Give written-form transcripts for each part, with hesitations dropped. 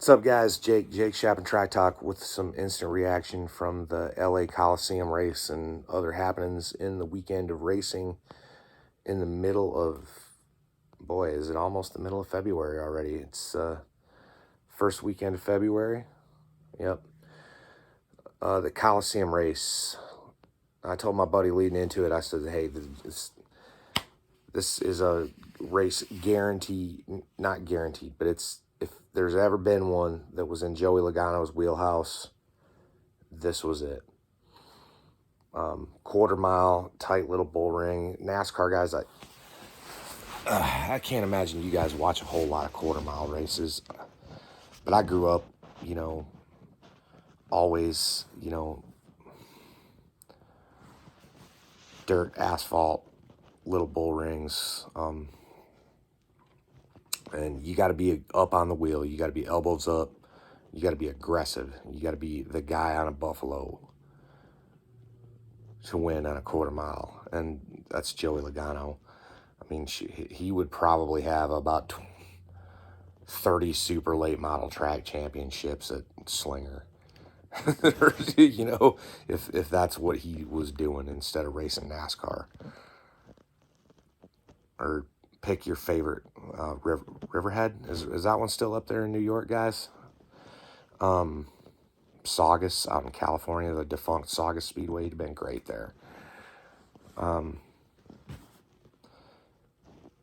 What's up, guys? Jake Shap and Track Talk with some instant reaction from the LA Coliseum race and other happenings in the weekend of racing in the middle of, boy, is it almost the middle of February already? It's first weekend of February. Yep. The Coliseum race. I told my buddy leading into it, I said, hey, this is a race not guaranteed, but if there's ever been one that was in Joey Logano's wheelhouse, this was it. Quarter mile, tight little bull ring. NASCAR guys, I can't imagine you guys watch a whole lot of quarter mile races, but I grew up, always, dirt, asphalt, little bull rings, and you got to be up on the wheel. You got to be elbows up. You got to be aggressive. You got to be the guy on a buffalo to win on a quarter mile, and that's Joey Logano. I mean, he would probably have about 30 super late model track championships at Slinger. If that's what he was doing instead of racing NASCAR. Or pick your favorite Riverhead. Is that one still up there in New York, guys? Saugus out in California, the defunct Saugus Speedway, he'd been great there.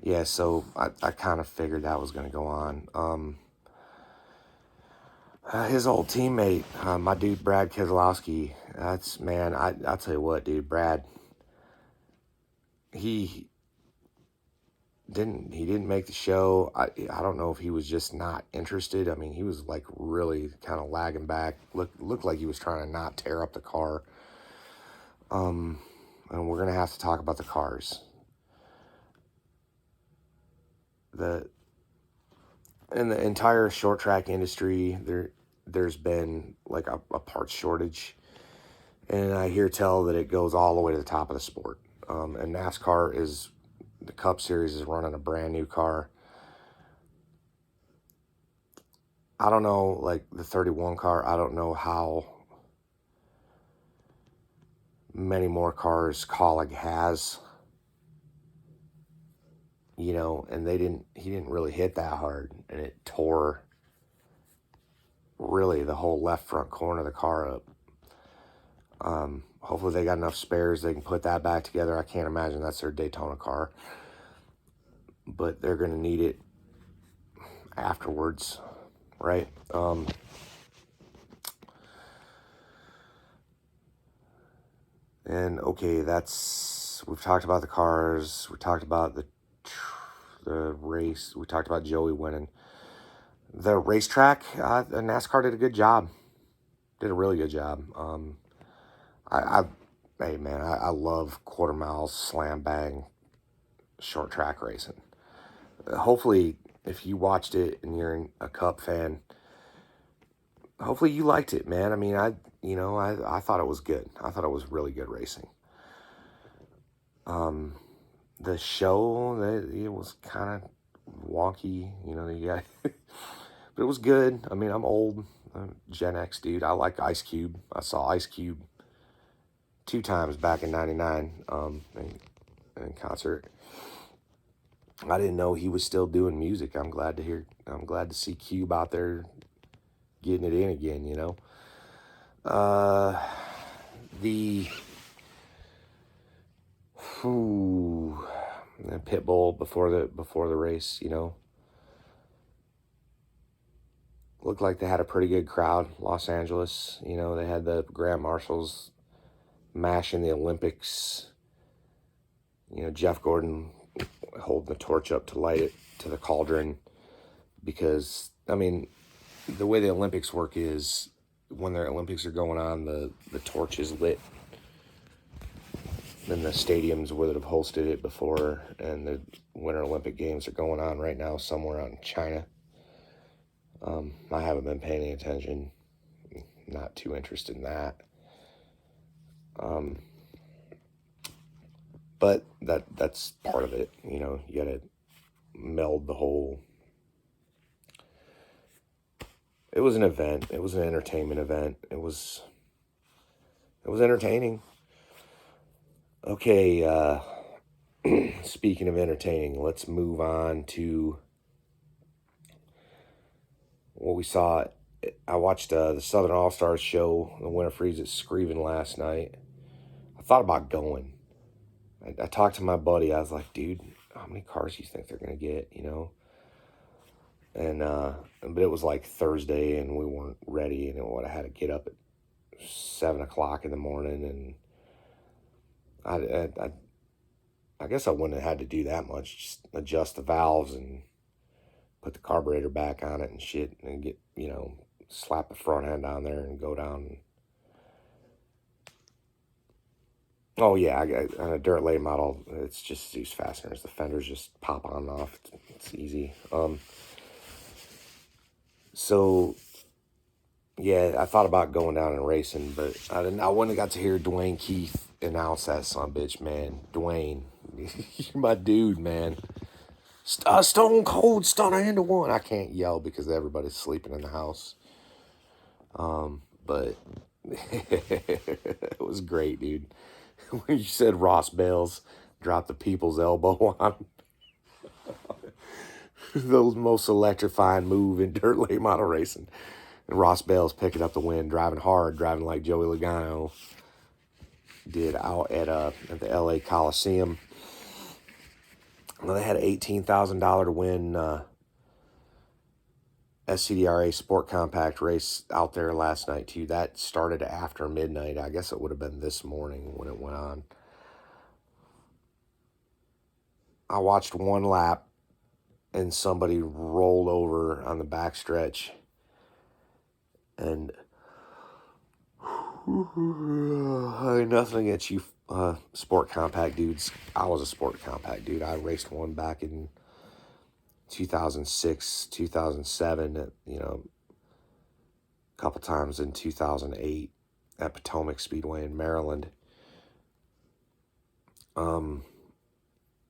Yeah, so I kind of figured that was going to go on. His old teammate, my dude Brad Keselowski, I'll tell you what, dude, Brad, he didn't make the show. I don't know if he was just not interested. I mean, he was like really kind of lagging back. Looked like he was trying to not tear up the car. And we're gonna have to talk about the cars. In the entire short track industry, there's been like a parts shortage, and I hear tell that it goes all the way to the top of the sport. And NASCAR is. The Cup Series is running a brand new car. I don't know, like the 31 car, I don't know how many more cars Colleague has. And he didn't really hit that hard, and it tore really the whole left front corner of the car up. Hopefully they got enough spares they can put that back together. I can't imagine that's their Daytona car, but they're going to need it afterwards, right? And okay, we've talked about the cars, we talked about the race, we talked about Joey winning. The racetrack, NASCAR did a good job, did a really good job. Hey man, I love quarter miles, slam bang, short track racing. Hopefully, if you watched it and you're a Cup fan, hopefully you liked it, man. I mean, I thought it was good. I thought it was really good racing. The show, it was kind of wonky, but it was good. I mean, I'm old, I'm Gen X dude. I like Ice Cube. I saw Ice Cube 2 times back in '99 in concert. I didn't know he was still doing music. I'm glad to see Cube out there getting it in again, The pit bull before the race, looked like they had a pretty good crowd. Los Angeles, they had the Grand Marshals mashing the Olympics. Jeff Gordon holding the torch up to light it to the cauldron, because I mean, the way the Olympics work is when the Olympics are going on, the torch is lit. Then the stadiums would have hosted it before, and the Winter Olympic Games are going on right now somewhere out in China. I haven't been paying any attention. Not too interested in that. But that's part of it. You gotta meld the whole. it was an event. It was an entertainment event. It was entertaining. Okay, speaking of entertaining, let's move on to what we saw. I watched the Southern All Stars show, the Winter Freeze at Screven last night. I thought about going. I talked to my buddy. I was like, dude, how many cars do you think they're gonna get? You know, and but it was like Thursday, and we weren't ready, and I had to get up at 7 o'clock in the morning, and I guess I wouldn't have had to do that much. Just adjust the valves and put the carburetor back on it and shit, and get, slap the front end on there and go down. Oh yeah, on a dirt late model, it's just Zeus fasteners. The fenders just pop on and off. It's easy. So yeah, I thought about going down and racing, but I wouldn't have got to hear Dwayne Keith announce that son of a bitch, man. Dwayne, you're my dude, man. Stone Cold Stunner into one. I can't yell because everybody's sleeping in the house. But it was great, dude. When you said Ross Bales dropped the people's elbow on him. The most electrifying move in dirt late model racing. And Ross Bales picking up the win, driving hard, driving like Joey Logano did out at the LA Coliseum. Well, they had an $18,000 to win SCDRA Sport Compact race out there last night too. That started after midnight. I guess it would have been this morning when it went on. I watched one lap and somebody rolled over on the backstretch, and nothing against you sport compact dudes. I was a sport compact dude. I raced one back in 2006, 2007, a couple times in 2008 at Potomac Speedway in Maryland.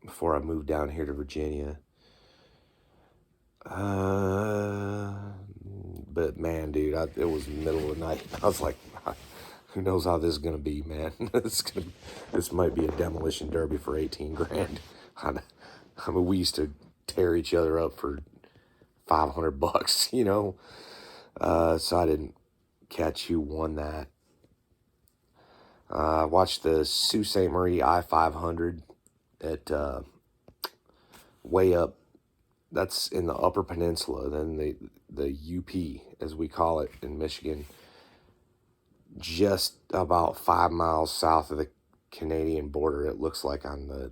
Before I moved down here to Virginia. But man, dude, it was the middle of the night. I was like, who knows how this is gonna be, man? This might be a demolition derby for 18 grand. I mean, we used to tear each other up for $500, so I didn't catch who won that. I watched the Sault Ste. Marie I-500 at way up. That's in the Upper Peninsula, then the UP, as we call it in Michigan, just about 5 miles south of the Canadian border. It looks like on the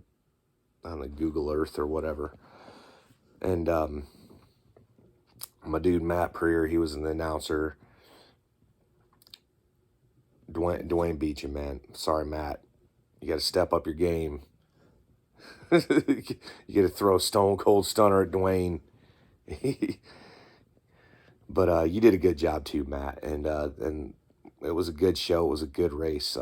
Google Earth or whatever. And my dude Matt Preer, he was an announcer. Dwayne beat you, man. Sorry, Matt. You got to step up your game. You got to throw a Stone Cold Stunner at Dwayne. But you did a good job too, Matt. And it was a good show. It was a good race.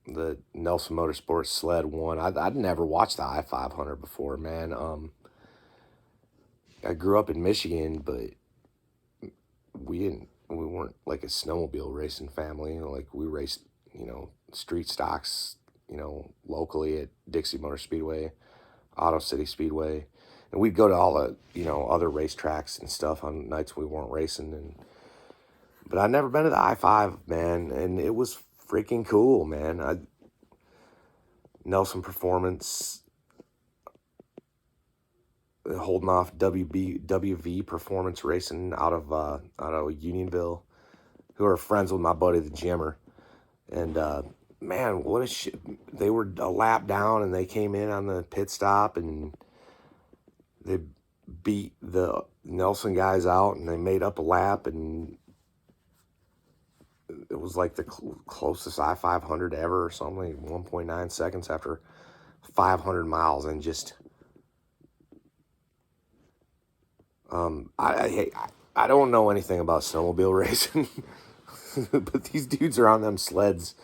The Nelson Motorsports sled won. I'd never watched the I-500 before, man. I grew up in Michigan, but we weren't like a snowmobile racing family. Like, we raced, street stocks, locally at Dixie Motor Speedway, Auto City Speedway. And we'd go to all the, other racetracks and stuff on nights we weren't racing. But I'd never been to the I-5, man, and it was freaking cool, man. Nelson Performance, holding off WV Performance Racing out of Unionville, who are friends with my buddy the Jimmer. And man, what a shit! They were a lap down, and they came in on the pit stop, and they beat the Nelson guys out, and they made up a lap, and it was like the closest I-500 ever or something, like 1.9 seconds after 500 miles. And just I don't know anything about snowmobile racing, but these dudes are on them sleds.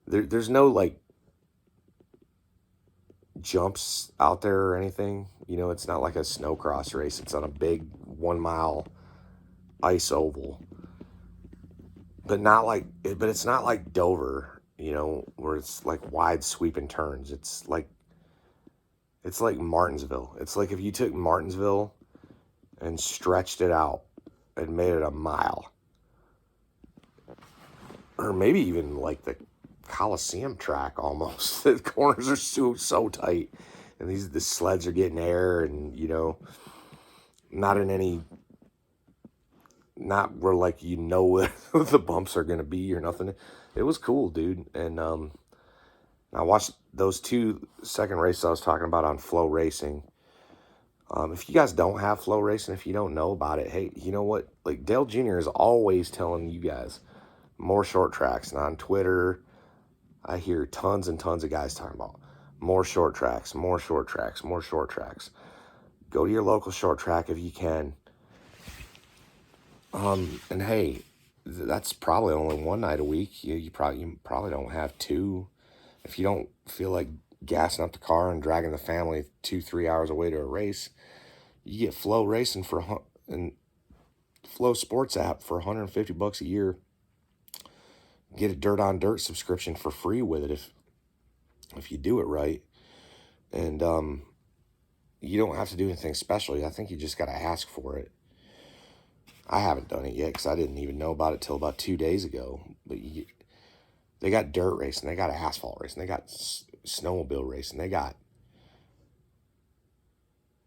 There's no like jumps out there or anything. It's not like a snowcross race. It's on a big 1 mile ice oval, but not like, but it's not like Dover, you know, where it's like wide sweeping turns. It's like Martinsville. It's like if you took Martinsville and stretched it out and made it a mile, or maybe even like the Coliseum track almost. The corners are so tight, and the sleds are getting air, and you know, not in any, not where like you know what the bumps are gonna be or nothing. It was cool, dude, and I watched those 2 second races I was talking about on Flow Racing. If you guys don't have Flow Racing, if you don't know about it, hey, you know what? Like Dale Jr. is always telling you guys more short tracks, and on Twitter, I hear tons and tons of guys talking about more short tracks, more short tracks, more short tracks. Go to your local short track if you can. And hey, that's probably only one night a week. You probably don't have two. If you don't feel like gassing up the car and dragging the family 2-3 hours away to a race, you get Flow Racing and Flow Sports app for $150 a year. Get a Dirt on Dirt subscription for free with it if you do it right. And you don't have to do anything special. I think you just got to ask for it. I haven't done it yet because I didn't even know about it till about 2 days ago. But they got dirt racing, they got asphalt racing, they got snowmobile racing, they got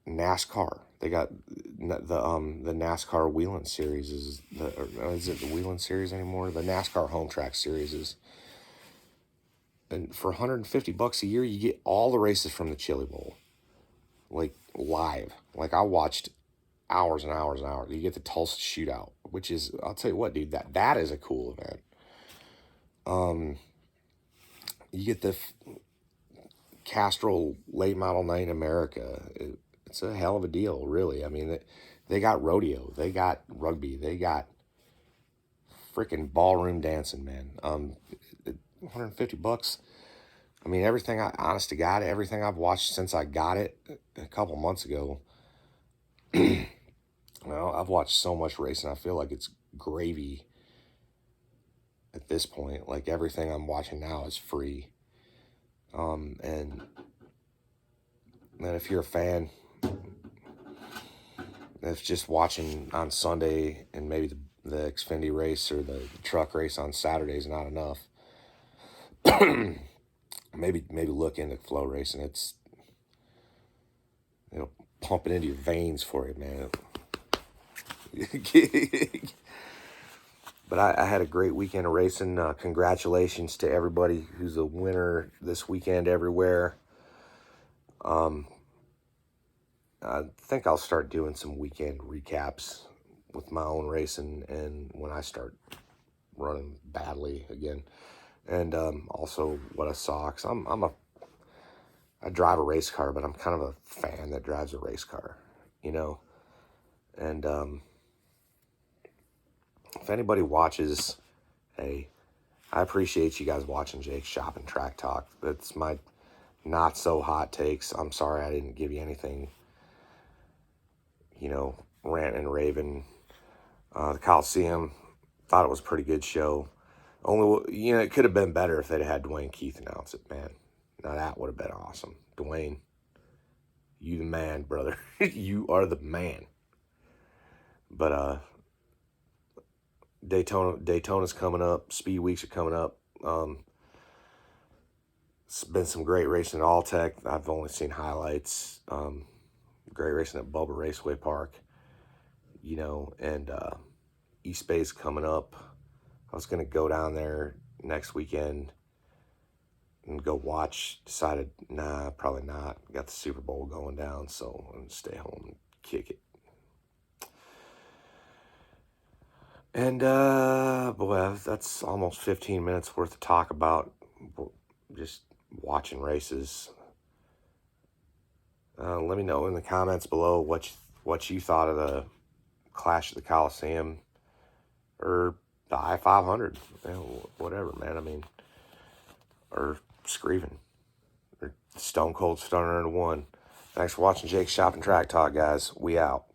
NASCAR. They got the NASCAR Wheeling Series is it the Wheeling Series anymore? The NASCAR Home Track Series is. And for $150 a year, you get all the races from the Chili Bowl, like live. Like I watched hours and hours and hours. You get the Tulsa Shootout, which is, I'll tell you what, dude, that is a cool event. You get the Castrol Late Model Night in America. It's a hell of a deal, really. I mean, they got rodeo, they got rugby, they got freaking ballroom dancing, man. $150. I mean, honest to God, everything I've watched since I got it a couple months ago. Well, I've watched so much racing, I feel like it's gravy at this point. Like everything I'm watching now is free. And if you're a fan, if just watching on Sunday and maybe the Xfinity race or the truck race on Saturday is not enough, maybe look into Flow Racing. It'll pump it into your veins for you, man. But I had a great weekend of racing. Congratulations to everybody who's a winner this weekend everywhere. I think I'll start doing some weekend recaps with my own racing and when I start running badly again. And also what I saw, because I drive a race car, but I'm kind of a fan that drives a race car, you know. And if anybody watches, hey, I appreciate you guys watching Jake's Shop and Track Talk. That's my not so hot takes. I'm sorry I didn't give you anything, you know, rant and raving. The Coliseum, thought it was a pretty good show. Only, you know, it could have been better if they'd had Dwayne Keith announce it, man. Now that would have been awesome. Dwayne, you the man, brother. You are the man. But Daytona's coming up. Speed weeks are coming up. It's been some great racing at Alltech. I've only seen highlights. Great racing at Bubba Raceway Park. You know, and East Bay's coming up. I was going to go down there next weekend and go watch. Decided, nah, probably not. Got the Super Bowl going down, so I'm going to stay home and kick it. And, boy, that's almost 15 minutes worth of talk about just watching races. Let me know in the comments below what you thought of the Clash of the Coliseum or the I-500, you know, whatever, man. I mean, or Screven, or Stone Cold Stunner into one. Thanks for watching Jake's Shop and Track Talk, guys. We out.